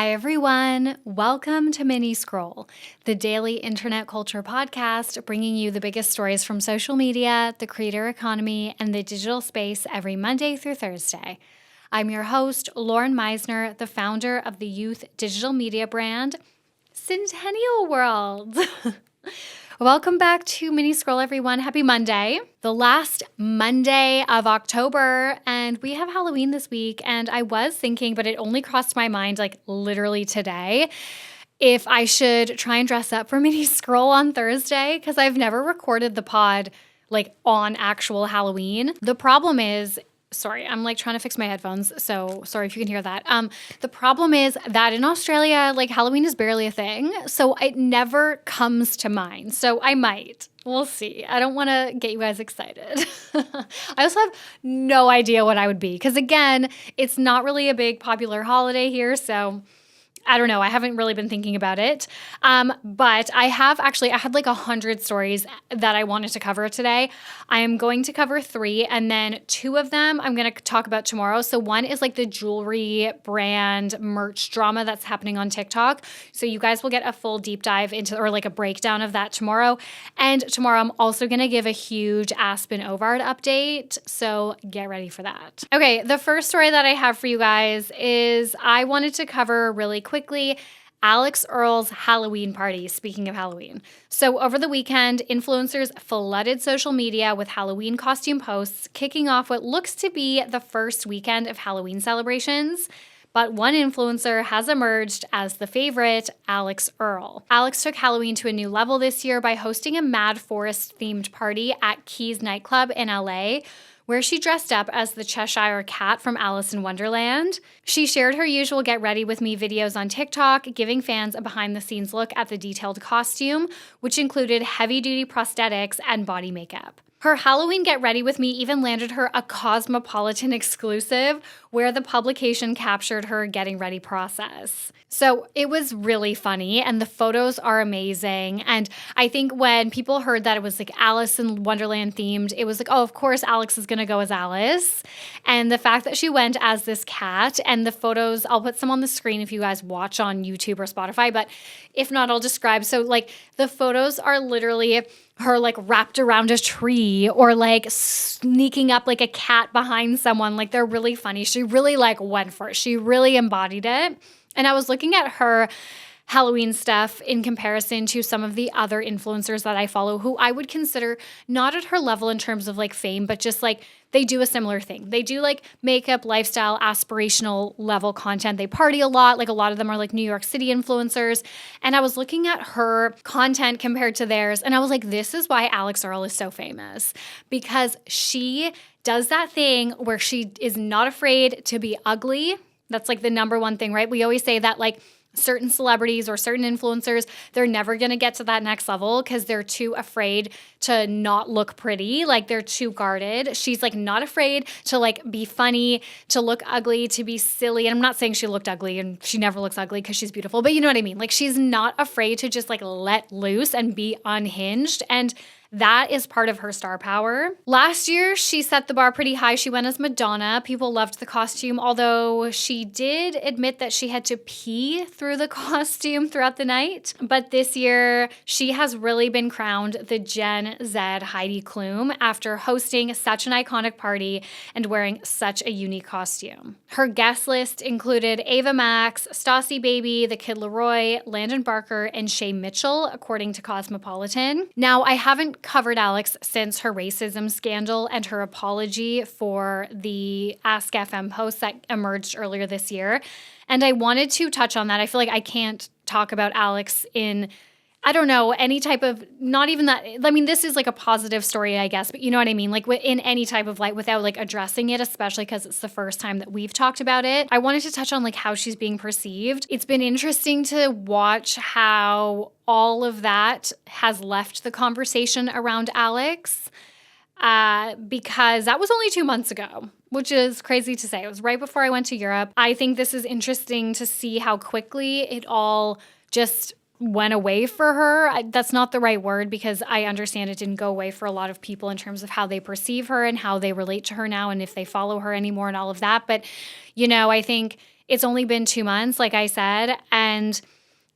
Hi, everyone. Welcome to Mini Scroll, the daily internet culture podcast bringing you the biggest stories from social media, the creator economy, and the digital space every Monday through Thursday. I'm your host, Lauren Meisner, the founder of the youth digital media brand, Centennial World. Welcome back to Mini Scroll, everyone. Happy Monday. The last Monday of October, and we have Halloween this week, and I was thinking, but it only crossed my mind like literally today, if I should try and dress up for Mini Scroll on Thursday, because I've never recorded the pod like on actual Halloween. The problem is, sorry, I'm like trying to fix my headphones, so sorry if you can hear that. The problem is that in Australia, like Halloween is barely a thing, so it never comes to mind. So I might. We'll see. I don't want to get you guys excited. I also have no idea what I would be, because again, it's not really a big popular holiday here, so I don't know. I haven't really been thinking about it. But I had like 100 stories that I wanted to cover today. I am going to cover 3, and then 2 of them I'm going to talk about tomorrow. So one is like the jewelry brand merch drama that's happening on TikTok. So you guys will get a full deep dive into, or like a breakdown of that tomorrow. And tomorrow I'm also going to give a huge Aspen Ovard update. So get ready for that. Okay, the first story that I have for you guys is I wanted to cover really quickly Alix Earle's Halloween party, speaking of Halloween. So over the weekend, influencers flooded social media with Halloween costume posts, kicking off what looks to be the first weekend of Halloween celebrations. But one influencer has emerged as the favorite, Alix Earle. Alix took Halloween to a new level this year by hosting a Mad Forest-themed party at Keys nightclub in LA, where she dressed up as the Cheshire Cat from Alice in Wonderland. She shared her usual Get Ready With Me videos on TikTok, giving fans a behind-the-scenes look at the detailed costume, which included heavy-duty prosthetics and body makeup. Her Halloween Get Ready With Me even landed her a Cosmopolitan exclusive, where the publication captured her getting ready process. So it was really funny, and the photos are amazing. And I think when people heard that it was like Alice in Wonderland themed, it was like, oh, of course Alix is gonna go as Alice. And the fact that she went as this cat, and the photos, I'll put some on the screen if you guys watch on YouTube or Spotify, but if not, I'll describe. So like the photos are literally her like wrapped around a tree, or like sneaking up like a cat behind someone. Like they're really funny. She really like went for it. She really embodied it. And I was looking at her Halloween stuff in comparison to some of the other influencers that I follow, who I would consider not at her level in terms of like fame, but just like they do a similar thing. They do like makeup, lifestyle, aspirational level content. They party a lot. Like a lot of them are like New York City influencers. And I was looking at her content compared to theirs, and I was like, this is why Alix Earle is so famous, because she does that thing where she is not afraid to be ugly. That's like the number one thing, right? We always say that like certain celebrities or certain influencers, they're never going to get to that next level because they're too afraid to not look pretty. Like they're too guarded. She's like not afraid to like be funny, to look ugly, to be silly. And I'm not saying she looked ugly, and she never looks ugly because she's beautiful, but you know what I mean? Like she's not afraid to just like let loose and be unhinged. And that is part of her star power. Last year, she set the bar pretty high. She went as Madonna. People loved the costume, although she did admit that she had to pee through the costume throughout the night. But this year, she has really been crowned the Gen Z Heidi Klum after hosting such an iconic party and wearing such a unique costume. Her guest list included Ava Max, Stassi Baby, The Kid Laroi, Landon Barker, and Shay Mitchell, according to Cosmopolitan. Now, I haven't covered Alix since her racism scandal and her apology for the Ask FM post that emerged earlier this year. And I wanted to touch on that. I feel like I can't talk about Alix in, I don't know, any type of, not even that, I mean, this is like a positive story, I guess, but you know what I mean? Like in any type of light without like addressing it, especially because it's the first time that we've talked about it. I wanted to touch on like how she's being perceived. It's been interesting to watch how all of that has left the conversation around Alix, because that was only 2 months ago, which is crazy to say. It was right before I went to Europe. I think this is interesting to see how quickly it all just went away for her. That's not the right word, because I understand it didn't go away for a lot of people in terms of how they perceive her and how they relate to her now and if they follow her anymore and all of that. But, you know, I think It's only been 2 months, like I said, and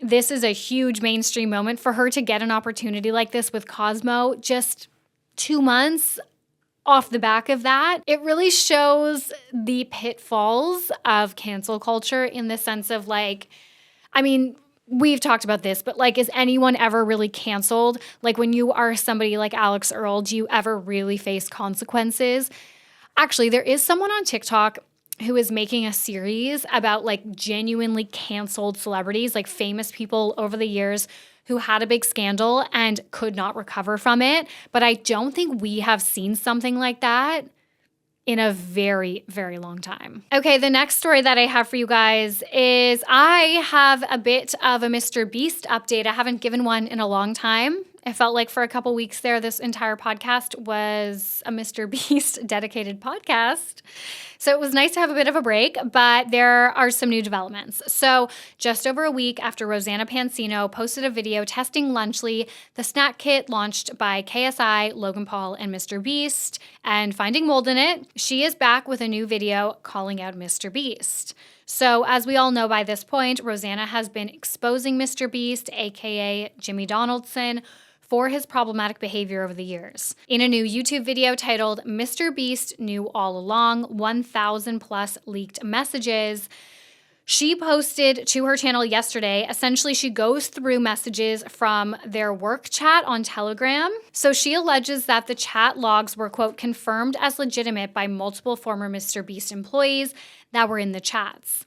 this is a huge mainstream moment for her to get an opportunity like this with Cosmo. Just 2 months off the back of that, it really shows the pitfalls of cancel culture in the sense of like, I mean, we've talked about this, but like, is anyone ever really canceled? Like when you are somebody like Alix Earle, do you ever really face consequences? Actually, there is someone on TikTok who is making a series about like genuinely canceled celebrities, like famous people over the years who had a big scandal and could not recover from it. But I don't think we have seen something like that in a very, very long time. Okay, the next story that I have for you guys is I have a bit of a MrBeast update. I haven't given one in a long time. It felt like for a couple weeks there, this entire podcast was a MrBeast dedicated podcast. So it was nice to have a bit of a break, but there are some new developments. So just over a week after Rosanna Pansino posted a video testing Lunchly, the snack kit launched by KSI, Logan Paul, and MrBeast, and finding mold in it, she is back with a new video calling out MrBeast. So as we all know by this point, Rosanna has been exposing MrBeast, aka Jimmy Donaldson, for his problematic behavior over the years. In a new YouTube video titled MrBeast Knew All Along, 1,000 plus leaked messages, she posted to her channel yesterday. Essentially, she goes through messages from their work chat on Telegram. So she alleges that the chat logs were, quote, confirmed as legitimate by multiple former MrBeast employees that were in the chats.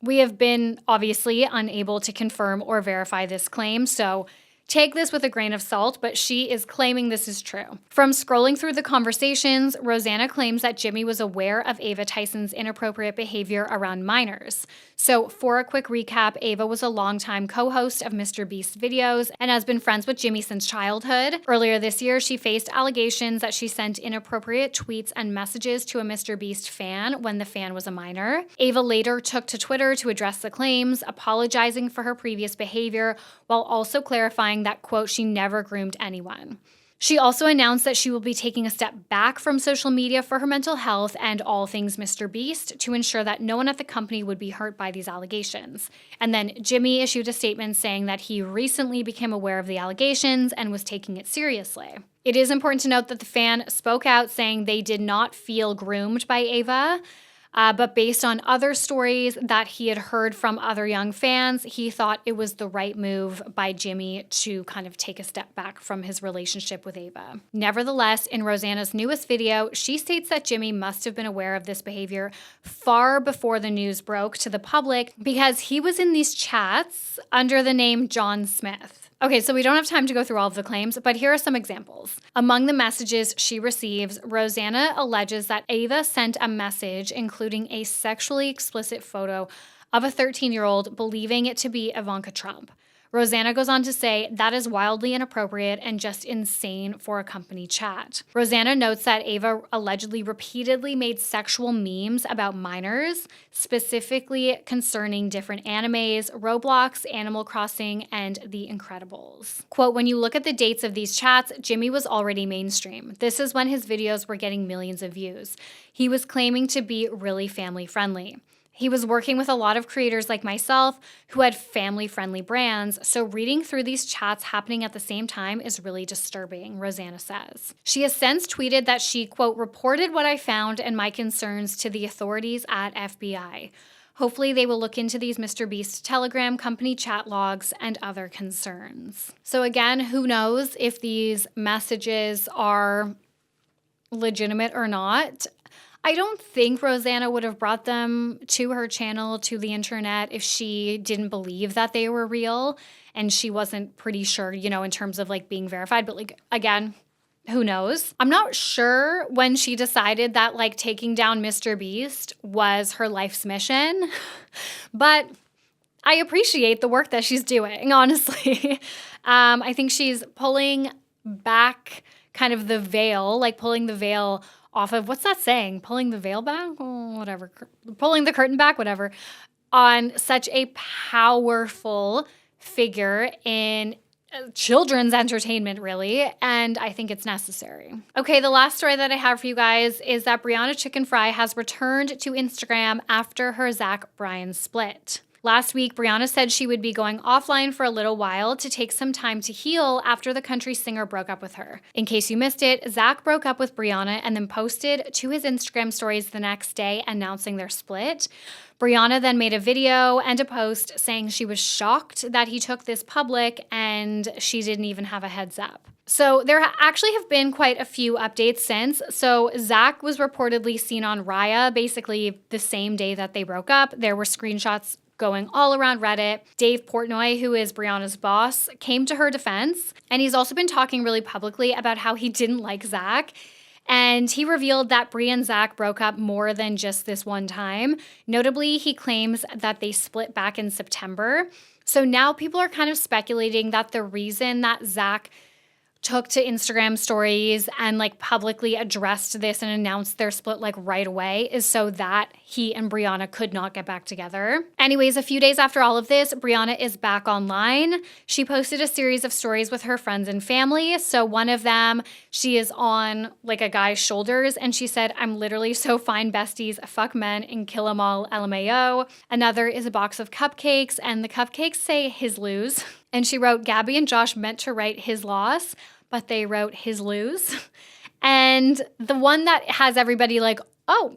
We have been obviously unable to confirm or verify this claim, so take this with a grain of salt, but she is claiming this is true. From scrolling through the conversations, Rosanna claims that Jimmy was aware of Ava Tyson's inappropriate behavior around minors. So for a quick recap, Ava was a longtime co-host of MrBeast videos and has been friends with Jimmy since childhood. Earlier this year, she faced allegations that she sent inappropriate tweets and messages to a MrBeast fan when the fan was a minor. Ava later took to Twitter to address the claims, apologizing for her previous behavior, while also clarifying that, quote, she never groomed anyone. She also announced that she will be taking a step back from social media for her mental health and all things MrBeast to ensure that no one at the company would be hurt by these allegations. And then Jimmy issued a statement saying that he recently became aware of the allegations and was taking it seriously. It is important to note that the fan spoke out saying they did not feel groomed by Ava, but based on other stories that he had heard from other young fans, he thought it was the right move by Jimmy to kind of take a step back from his relationship with Ava. Nevertheless, in Rosanna's newest video, she states that Jimmy must have been aware of this behavior far before the news broke to the public because he was in these chats under the name John Smith. Okay, so we don't have time to go through all of the claims, but here are some examples. Among the messages she receives, Rosanna alleges that Ava sent a message including a sexually explicit photo of a 13-year-old believing it to be Ivanka Trump. Rosanna goes on to say that is wildly inappropriate and just insane for a company chat. Rosanna notes that Ava allegedly repeatedly made sexual memes about minors, specifically concerning different animes, Roblox, Animal Crossing, and The Incredibles. Quote, when you look at the dates of these chats, Jimmy was already mainstream. This is when his videos were getting millions of views. He was claiming to be really family friendly. He was working with a lot of creators like myself who had family-friendly brands, so reading through these chats happening at the same time is really disturbing, Rosanna says. She has since tweeted that she, quote, reported what I found and my concerns to the authorities at FBI. Hopefully they will look into these MrBeast Telegram company chat logs and other concerns. So again, who knows if these messages are legitimate or not. I don't think Rosanna would have brought them to her channel, to the internet, if she didn't believe that they were real and she wasn't pretty sure, you know, in terms of like being verified. But like, again, who knows? I'm not sure when she decided that like taking down MrBeast was her life's mission, but I appreciate the work that she's doing, honestly. I think she's pulling back kind of the veil, like pulling the veil off of, what's that saying? Pulling the veil back? Oh, whatever. Pulling the curtain back, whatever. On such a powerful figure in children's entertainment, really, and I think it's necessary. Okay, the last story that I have for you guys is that Brianna Chickenfry has returned to Instagram after her Zach Bryan split. Last week, Brianna said she would be going offline for a little while to take some time to heal after the country singer broke up with her. In case you missed it, Zach broke up with Brianna and then posted to his Instagram stories the next day announcing their split. Brianna then made a video and a post saying she was shocked that he took this public and she didn't even have a heads up. So there actually have been quite a few updates since. So Zach was reportedly seen on Raya basically the same day that they broke up. There were screenshots going all around Reddit. Dave Portnoy, who is Brianna's boss, came to her defense. And he's also been talking really publicly about how he didn't like Zach. And he revealed that Bri and Zach broke up more than just this one time. Notably, he claims that they split back in September. So now people are kind of speculating that the reason that Zach took to Instagram stories and like publicly addressed this and announced their split like right away is so that he and Brianna could not get back together. Anyways, a few days after all of this, Brianna is back online. She posted a series of stories with her friends and family. So one of them, she is on like a guy's shoulders and she said, "I'm literally so fine, besties, fuck men and kill 'em all, LMAO." Another is a box of cupcakes and the cupcakes say his lose. And she wrote, "Gabby and Josh meant to write his loss, but they wrote his lose." And the one that has everybody like, oh,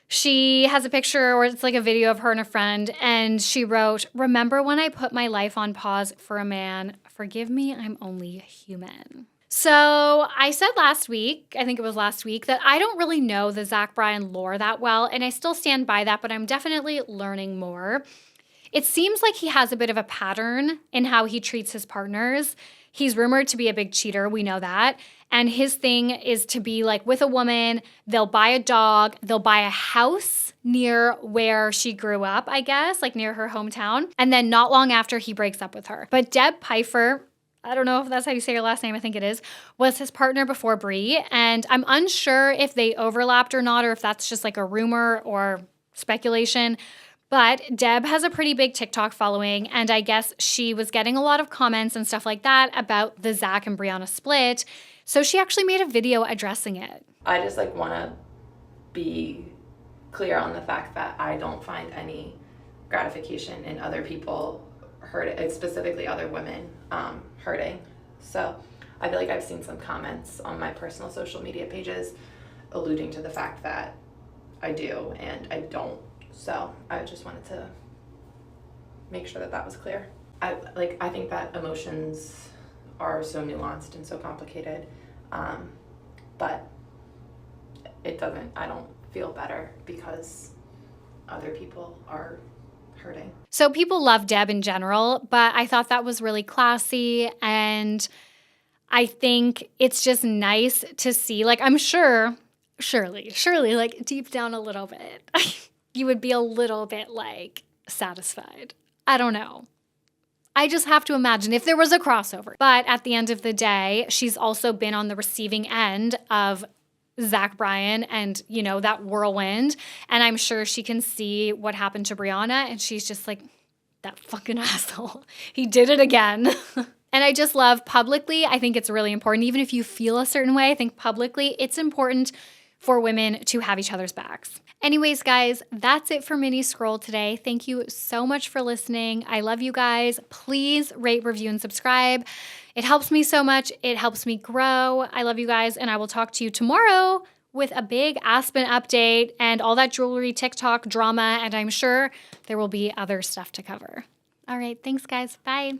she has a picture or it's like a video of her and a friend. And she wrote, "Remember when I put my life on pause for a man? Forgive me, I'm only human." So I said last week, I think it was last week, that I don't really know the Zach Bryan lore that well. And I still stand by that, but I'm definitely learning more. It seems like he has a bit of a pattern in how he treats his partners. He's rumored to be a big cheater. We know that. And his thing is to be like with a woman, they'll buy a dog, they'll buy a house near where she grew up, I guess, like near her hometown. And then not long after, he breaks up with her. But Deb Pfeiffer, I don't know if that's how you say her last name, I think it is, was his partner before Bri. And I'm unsure if they overlapped or not, or if that's just like a rumor or speculation. But Deb has a pretty big TikTok following, and I guess she was getting a lot of comments and stuff like that about the Zach and Brianna split. So she actually made a video addressing it. I just like want to be clear on the fact that I don't find any gratification in other people hurting, specifically other women hurting. So I feel like I've seen some comments on my personal social media pages alluding to the fact that I do and I don't. So I just wanted to make sure that that was clear. I think that emotions are so nuanced and so complicated, but I don't feel better because other people are hurting. So people love Deb in general, but I thought that was really classy, and I think it's just nice to see, like, I'm surely, like deep down a little bit, you would be a little bit like satisfied. I don't know. I just have to imagine if there was a crossover. But at the end of the day, she's also been on the receiving end of Zach Bryan and, you know, that whirlwind. And I'm sure she can see what happened to Brianna. And she's just like, that fucking asshole. He did it again. And I just love publicly, I think it's really important. Even if you feel a certain way, I think publicly it's important for women to have each other's backs. Anyways, guys, that's it for Mini Scroll today. Thank you so much for listening. I love you guys. Please rate, review, and subscribe. It helps me so much. It helps me grow. I love you guys, and I will talk to you tomorrow with a big Aspen update and all that jewelry TikTok drama, and I'm sure there will be other stuff to cover. All right, thanks, guys. Bye.